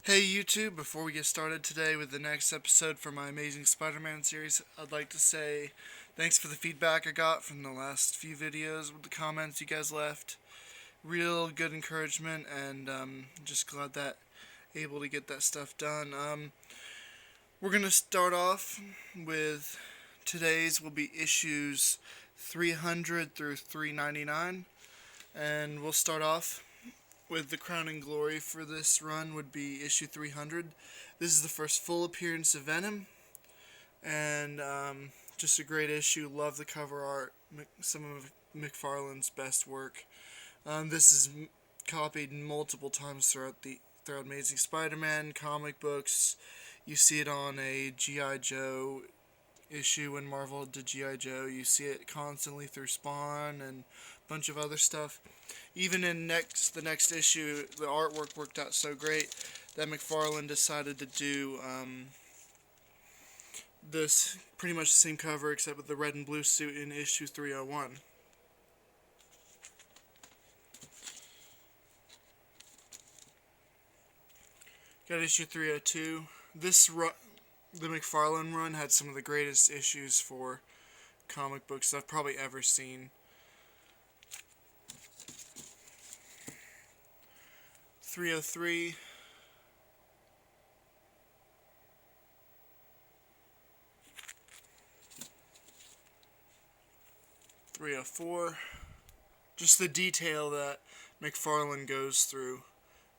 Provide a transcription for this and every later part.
Hey YouTube, before we get started today with the next episode for my Amazing Spider-Man series, I'd like to say thanks for the feedback I got from the last few videos with the comments you guys left. Real good encouragement, and just glad that able to get that stuff done. We're going to start off with today's will be issues 300 through 399, and we'll start off with the crowning glory for this run would be issue 300. This is the first full appearance of Venom, and just a great issue. Love the cover art, some of McFarlane's best work. This is copied multiple times throughout Amazing Spider-Man comic books. You see it on a G.I. Joe issue when Marvel did G.I. Joe. You see it constantly through Spawn and a bunch of other stuff. Even in the next issue, the artwork worked out so great that McFarlane decided to do this pretty much the same cover except with the red and blue suit in issue 301. Got issue 302. The McFarlane run had some of the greatest issues for comic books I've probably ever seen. 303. 304. Just the detail that McFarlane goes through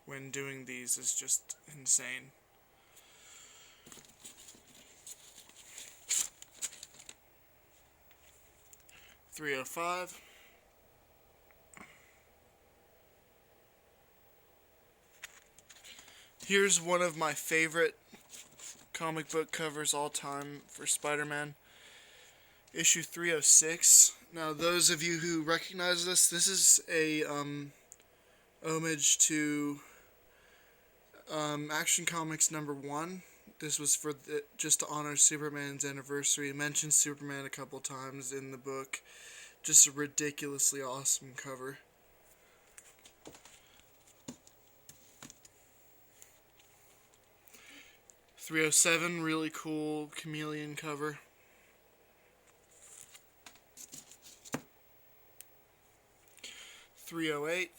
when doing these is just insane. 305. 'Here's one of my favorite comic book covers all time for Spider-Man. Issue 306. Now, those of you who recognize this is a homage to Action Comics #1. This was for just to honor Superman's anniversary. It mentions Superman a couple times in the book. Just a ridiculously awesome cover. 307, really cool chameleon cover. 308.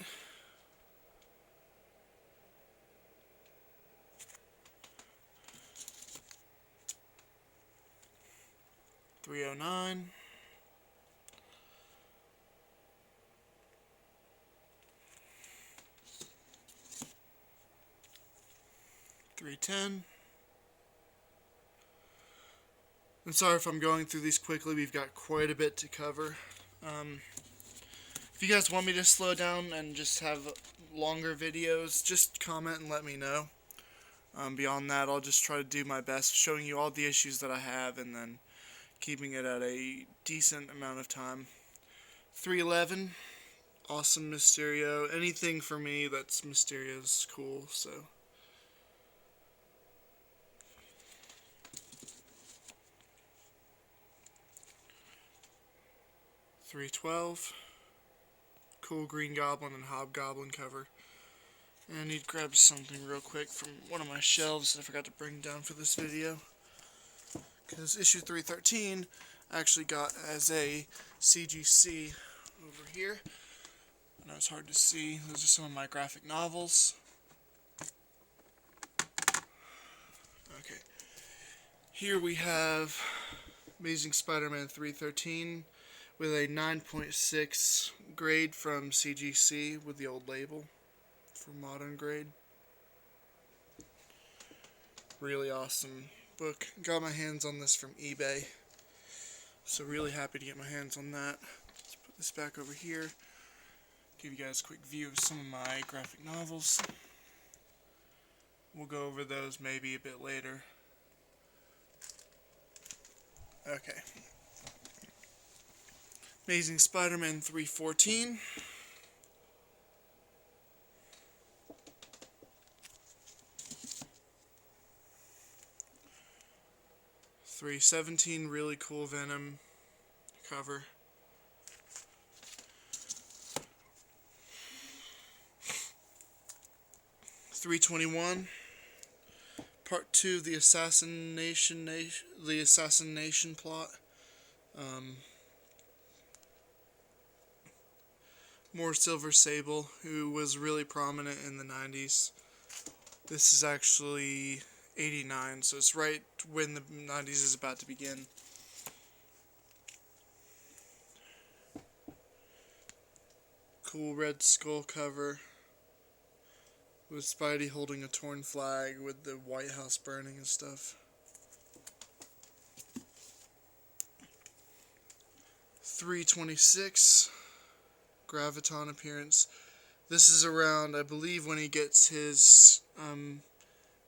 309. 310. I'm sorry if I'm going through these quickly. We've got quite a bit to cover. If you guys want me to slow down and just have longer videos, just comment and let me know. Beyond that, I'll just try to do my best showing you all the issues that I have and then keeping it at a decent amount of time. 311, awesome Mysterio. Anything for me that's Mysterio's cool, so. 312, cool Green Goblin and Hobgoblin cover. And I need to grab something real quick from one of my shelves that I forgot to bring down for this video. Because issue 313 I actually got as a CGC over here. I know it's hard to see. Those are some of my graphic novels. Okay. Here we have Amazing Spider-Man 313 with a 9.6 grade from CGC with the old label for modern grade. Really awesome book. Got my hands on this from eBay, so really happy to get my hands on that. Let's put this back over here. Give you guys a quick view of some of my graphic novels. We'll go over those maybe a bit later. Okay. Amazing Spider-Man 314. 317, really cool Venom cover. 321. part 2, the assassination plot. Um, more Silver Sable, who was really prominent in the 90s. This is actually 89, so it's right when the 90s is about to begin. Cool Red Skull cover with Spidey holding a torn flag with the White House burning and stuff. 326 Graviton appearance. This is around, I believe, when he gets his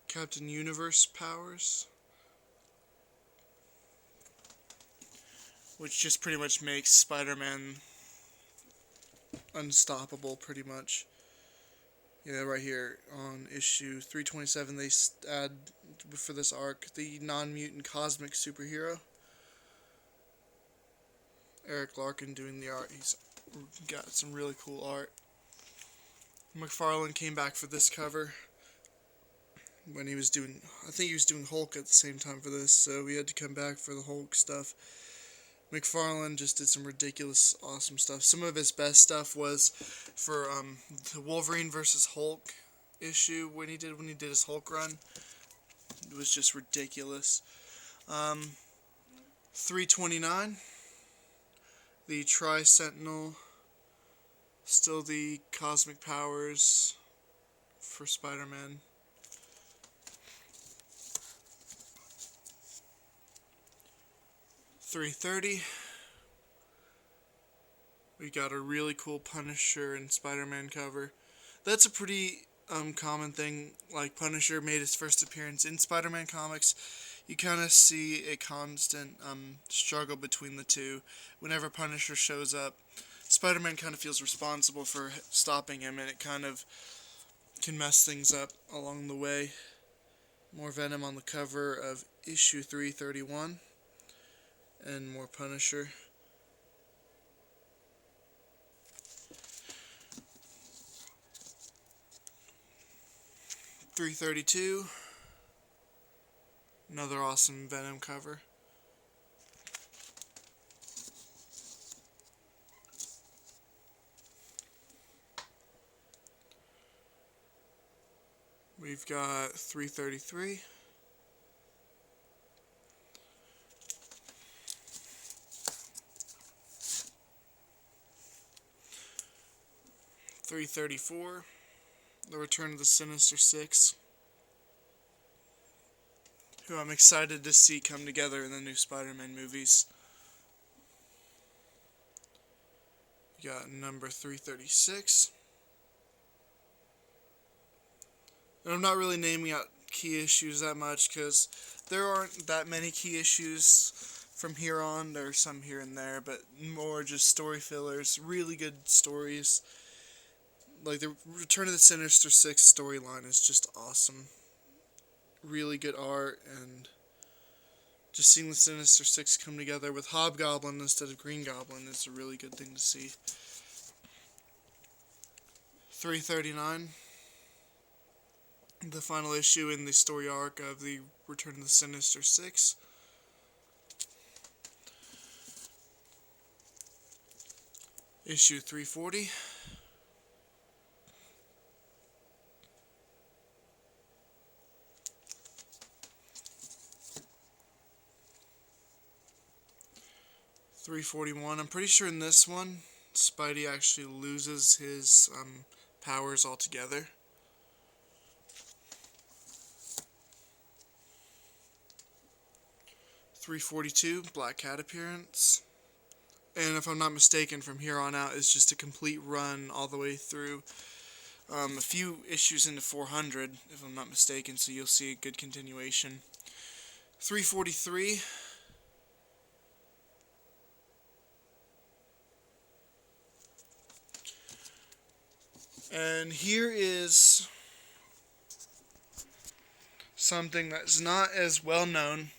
Captain Universe powers, which just pretty much makes Spider-Man unstoppable, pretty much. Yeah, right here on issue 327, they add for this arc the non-mutant cosmic superhero. Eric Larkin doing the art. He's got some really cool art. McFarlane came back for this cover when he was doing, I think he was doing Hulk at the same time for this, so he had to come back for the Hulk stuff. McFarlane just did some ridiculous, awesome stuff. Some of his best stuff was for the Wolverine versus Hulk issue when he did his Hulk run. It was just ridiculous. 329, the Tri-Sentinel, still the cosmic powers for Spider-Man. $330. We got a really cool Punisher and Spider-Man cover. That's a pretty common thing. Like, Punisher made his first appearance in Spider-Man comics. You kind of see a constant struggle between the two. Whenever Punisher shows up, Spider-Man kind of feels responsible for stopping him, and it kind of can mess things up along the way. More Venom on the cover of issue 331. And more Punisher. $332. Another awesome Venom cover. We've got 333. $334. The Return of the Sinister Six, who I'm excited to see come together in the new Spider-Man movies. We got number 336. And I'm not really naming out key issues that much because there aren't that many key issues from here on. There are some here and there, but more just story fillers, really good stories. Like, the Return of the Sinister Six storyline is just awesome. Really good art, and just seeing the Sinister Six come together with Hobgoblin instead of Green Goblin is a really good thing to see. 339. The final issue in the story arc of the Return of the Sinister Six. Issue 340. $341. I'm pretty sure in this one, Spidey actually loses his powers altogether. $342. Black Cat appearance. And if I'm not mistaken, from here on out, it's just a complete run all the way through. A few issues into 400, if I'm not mistaken, so you'll see a good continuation. 343. And here is something that's not as well known,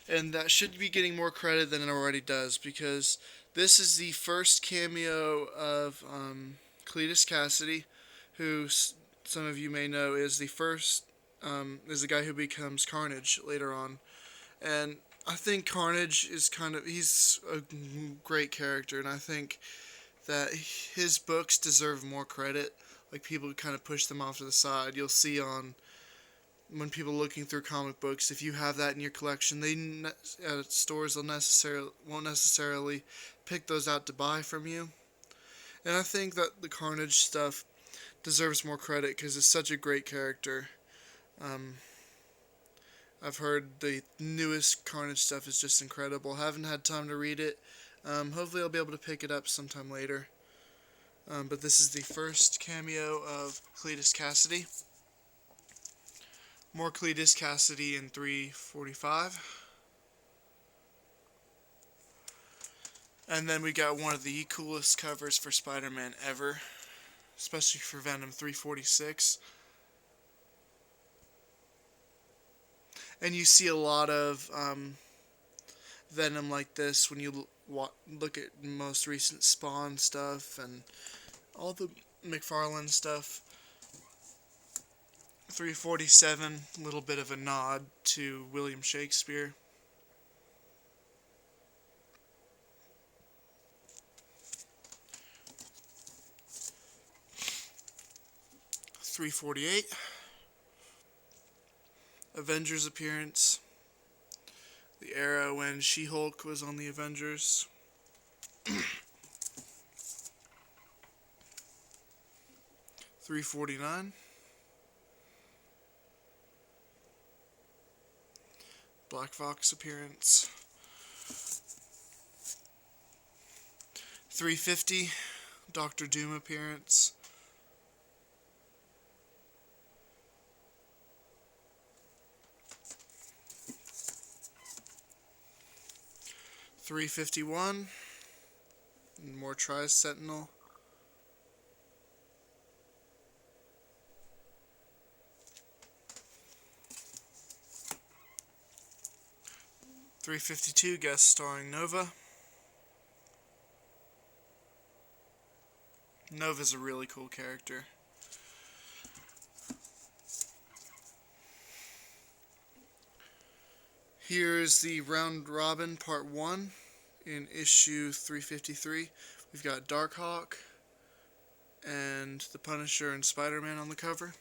and that should be getting more credit than it already does, because this is the first cameo of Cletus Cassidy, who some of you may know is the first is the guy who becomes Carnage later on. And I think Carnage is he's a great character, and I think that his books deserve more credit. Like, people kind of push them off to the side. You'll see on when people looking through comic books, if you have that in your collection, at stores won't necessarily pick those out to buy from you. And I think that the Carnage stuff deserves more credit because it's such a great character. Um, I've heard the newest Carnage stuff is just incredible. Haven't had time to read it. Hopefully I'll be able to pick it up sometime later. But this is the first cameo of Cletus Cassidy. More Cletus Cassidy in 345. And then we got one of the coolest covers for Spider-Man ever, especially for Venom 346. And you see a lot of Venom like this when you look at most recent Spawn stuff and all the McFarlane stuff. 347, a little bit of a nod to William Shakespeare. .348, Avengers appearance. The era when She-Hulk was on the Avengers. .349. Black Fox appearance. .350. Doctor Doom appearance. .351. More Tri-Sentinel. .352, guest starring Nova. Nova's a really cool character. Here's the Round Robin Part 1 in issue 353. We've got Darkhawk and the Punisher and Spider-Man on the cover.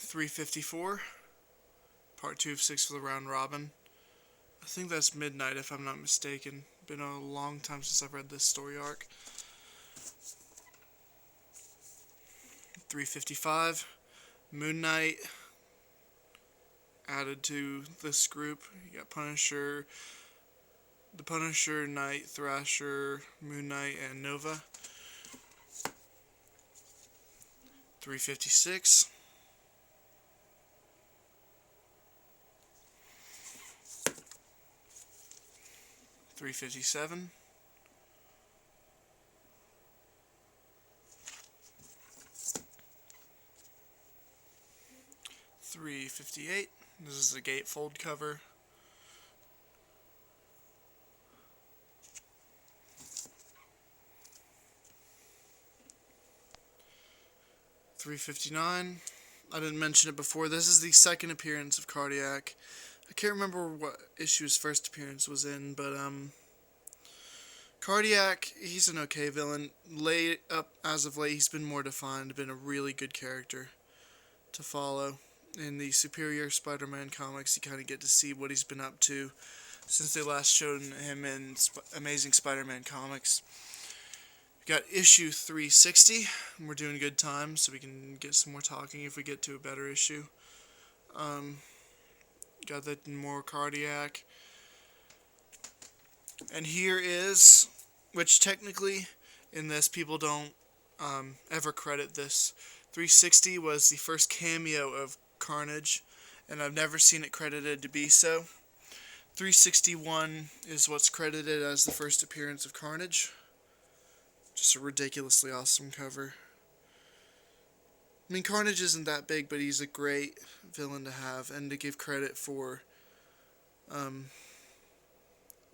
.354, Part 2 of 6 for the Round Robin. I think that's Midnight if I'm not mistaken. Been a long time since I've read this story arc. .355, Moon Knight added to this group. You got Punisher, the Punisher, Knight, Thrasher, Moon Knight, and Nova. .356. .357. .358. This is the gatefold cover. .359. I didn't mention it before. This is the second appearance of Cardiac. I can't remember what issue his first appearance was in, but Cardiac, he's an okay villain. As of late, he's been more defined, been a really good character to follow. In the Superior Spider-Man comics, you kind of get to see what he's been up to since they last showed him in Amazing Spider-Man comics. We got issue 360. We're doing good time, so we can get some more talking if we get to a better issue. Got that more Cardiac. And here is, which technically in this people don't ever credit this. 360 was the first cameo of Carnage, and I've never seen it credited to be so. 361 is what's credited as the first appearance of Carnage. Just a ridiculously awesome cover. I mean, Carnage isn't that big, but he's a great villain to have and to give credit for.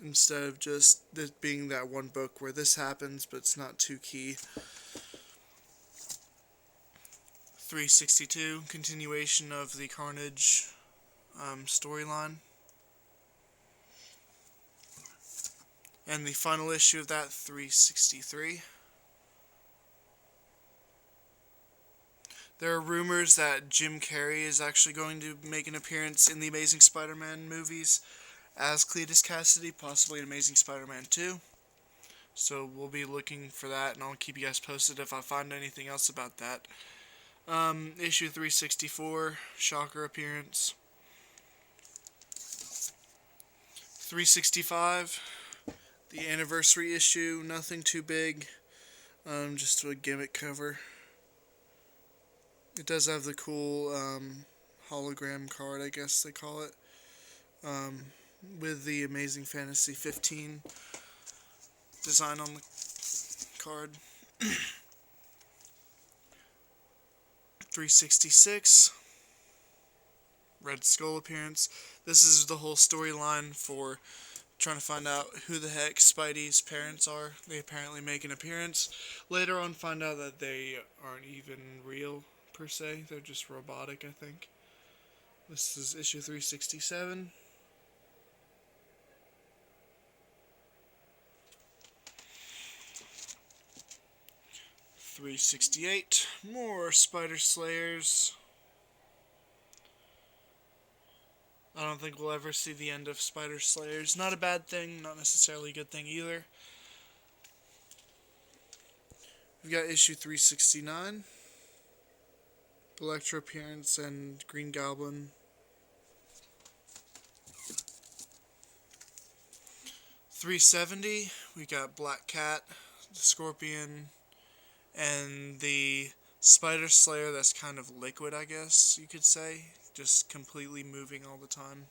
instead of just this being that one book where this happens, but it's not too key. 362, continuation of the Carnage storyline. And the final issue of that, 363. There are rumors that Jim Carrey is actually going to make an appearance in the Amazing Spider-Man movies as Cletus Cassidy, possibly in Amazing Spider-Man 2. So we'll be looking for that, and I'll keep you guys posted if I find anything else about that. Issue 364, Shocker appearance. 365, the anniversary issue, nothing too big, just a gimmick cover. It does have the cool hologram card, I guess they call it, with the Amazing Fantasy 15 design on the card. 366, Red Skull appearance. This is the whole storyline for trying to find out who the heck Spidey's parents are. They apparently make an appearance. Later on find out that they aren't even real, per se. They're just robotic, I think. This is issue 367. .368, more Spider Slayers. I don't think we'll ever see the end of Spider Slayers. Not a bad thing, not necessarily a good thing either. We've got issue 369. Electro appearance and Green Goblin. 370, we got Black Cat, the Scorpion, and the Spider Slayer that's kind of liquid, I guess you could say. Just completely moving all the time.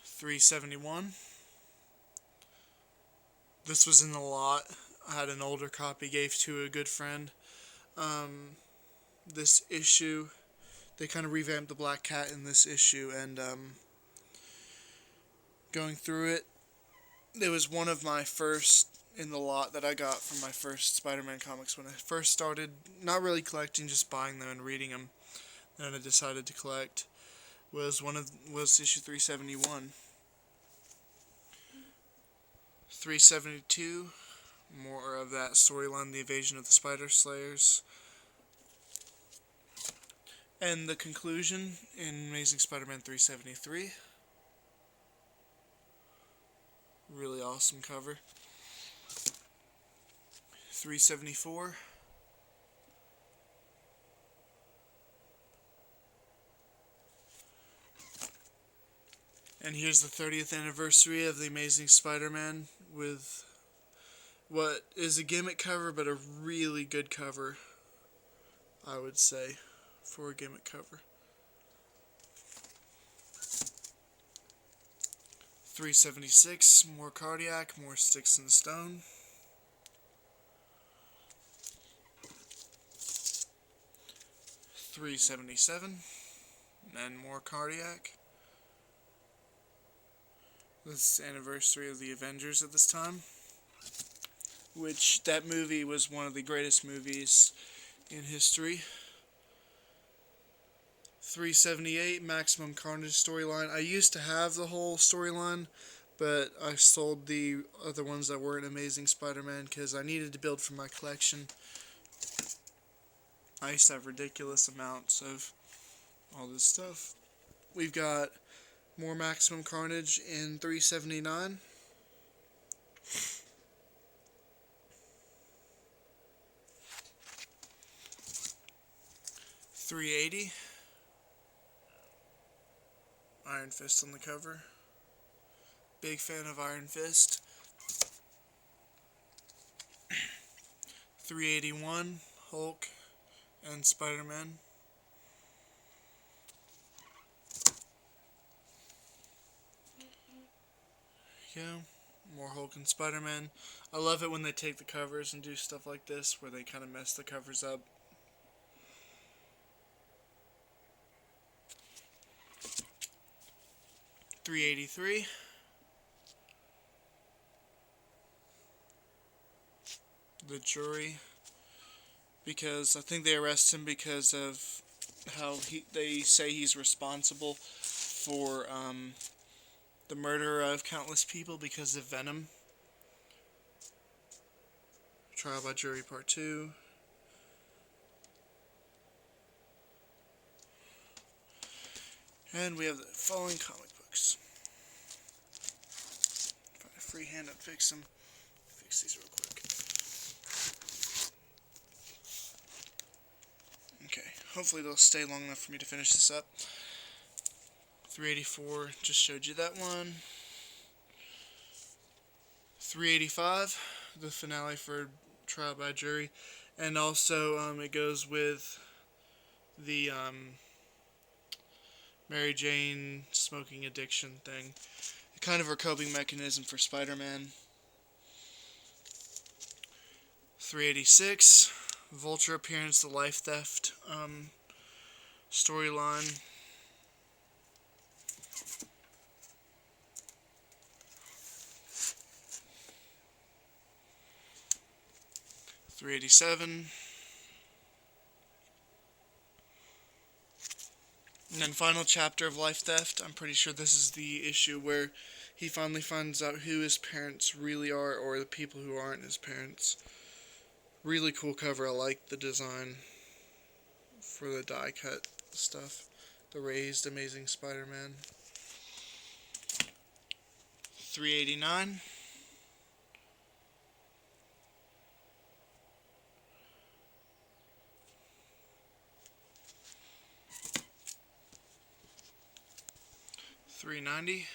371. This was in the lot. I had an older copy, gave to a good friend. This issue, they kind of revamped the Black Cat in this issue, and going through it, it was one of my first in the lot that I got from my first Spider-Man comics when I first started, not really collecting, just buying them and reading them. Then I decided to collect. Was issue 371. 372, more of that storyline, the invasion of the Spider Slayers. And the conclusion in Amazing Spider-Man 373. Really awesome cover. 374. And here's the 30th anniversary of the Amazing Spider-Man with what is a gimmick cover, but a really good cover, I would say, for a gimmick cover. 376, more Cardiac, more Sticks and Stone. 377, and more Cardiac. This is the anniversary of the Avengers at this time, which that movie was one of the greatest movies in history. 378, Maximum Carnage storyline. I used to have the whole storyline, but I sold the other ones that weren't Amazing Spider-Man because I needed to build for my collection. I used to have ridiculous amounts of all this stuff. We've got more Maximum Carnage in 379. 380. Iron Fist on the cover. Big fan of Iron Fist. 381, Hulk and Spider-Man. Yeah, more Hulk and Spider-Man. I love it when they take the covers and do stuff like this, where they kind of mess the covers up. 383. The jury, because I think they arrest him because of how they say he's responsible for the murder of countless people because of venom. Trial by jury part 2. And we have the following comic books. Find a free hand and fix them. Fix these real quick. Okay, hopefully they'll stay long enough for me to finish this up. 384, just showed you that one. 385, the finale for Trial by Jury. And also, it goes with the Mary Jane smoking addiction thing. Kind of her coping mechanism for Spider-Man. 386, Vulture appearance, the life theft storyline. 387. And then final chapter of Life Theft. I'm pretty sure this is the issue where he finally finds out who his parents really are, or the people who aren't his parents. Really cool cover. I like the design for the die cut stuff. The raised Amazing Spider-Man. 389. $390.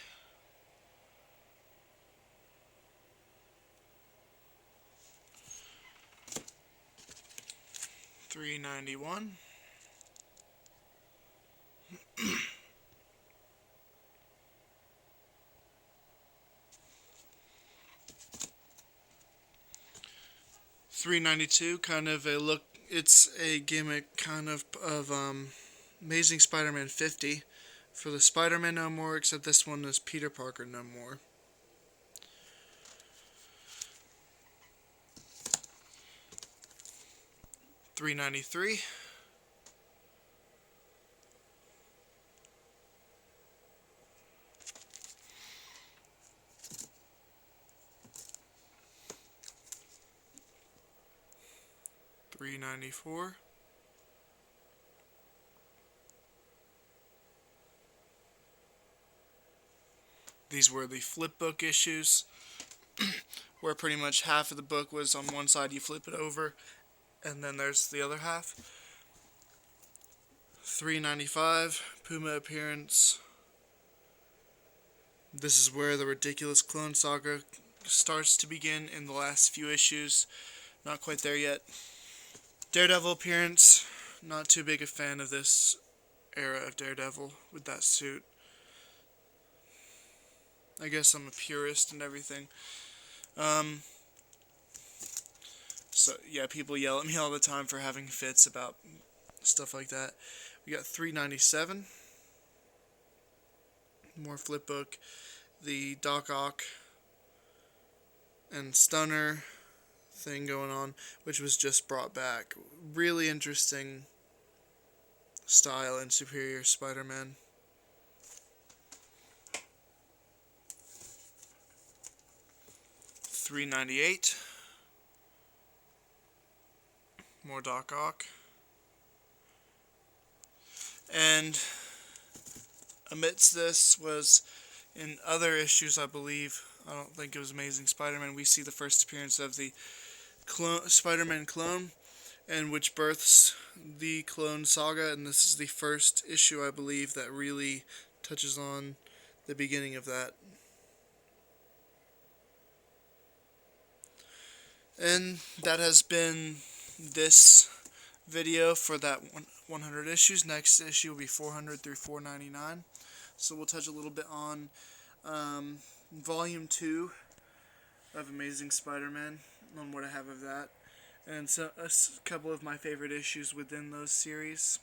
$391. $392, kind of a look. It's a gimmick, kind of Amazing Spider-Man 50 for the Spider-Man No More, except this one is Peter Parker No More. $393. $394. These were the flip book issues, where pretty much half of the book was on one side, you flip it over, and then there's the other half. $395, Puma appearance. This is where the ridiculous clone saga starts to begin in the last few issues. Not quite there yet. Daredevil appearance. Not too big a fan of this era of Daredevil with that suit. I guess I'm a purist and everything. So yeah, people yell at me all the time for having fits about stuff like that. We got $397. More flip book. The Doc Ock and Stunner thing going on, which was just brought back. Really interesting style in Superior Spider-Man. $398. More Doc Ock. And amidst this was, in other issues, I believe, I don't think it was Amazing Spider-Man, we see the first appearance of the Spider-Man clone, and which births the Clone Saga, and this is the first issue, I believe, that really touches on the beginning of that. And that has been this video for that 100 issues. Next issue will be 400 through 499. So we'll touch a little bit on Volume 2 of Amazing Spider-Man, on what I have of that, and so a couple of my favorite issues within those series.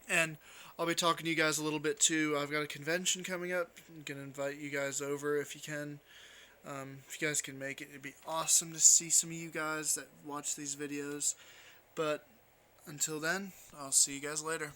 And I'll be talking to you guys a little bit too. I've got a convention coming up. I'm going to invite you guys over if you can. If you guys can make it, it'd be awesome to see some of you guys that watch these videos. But until then, I'll see you guys later.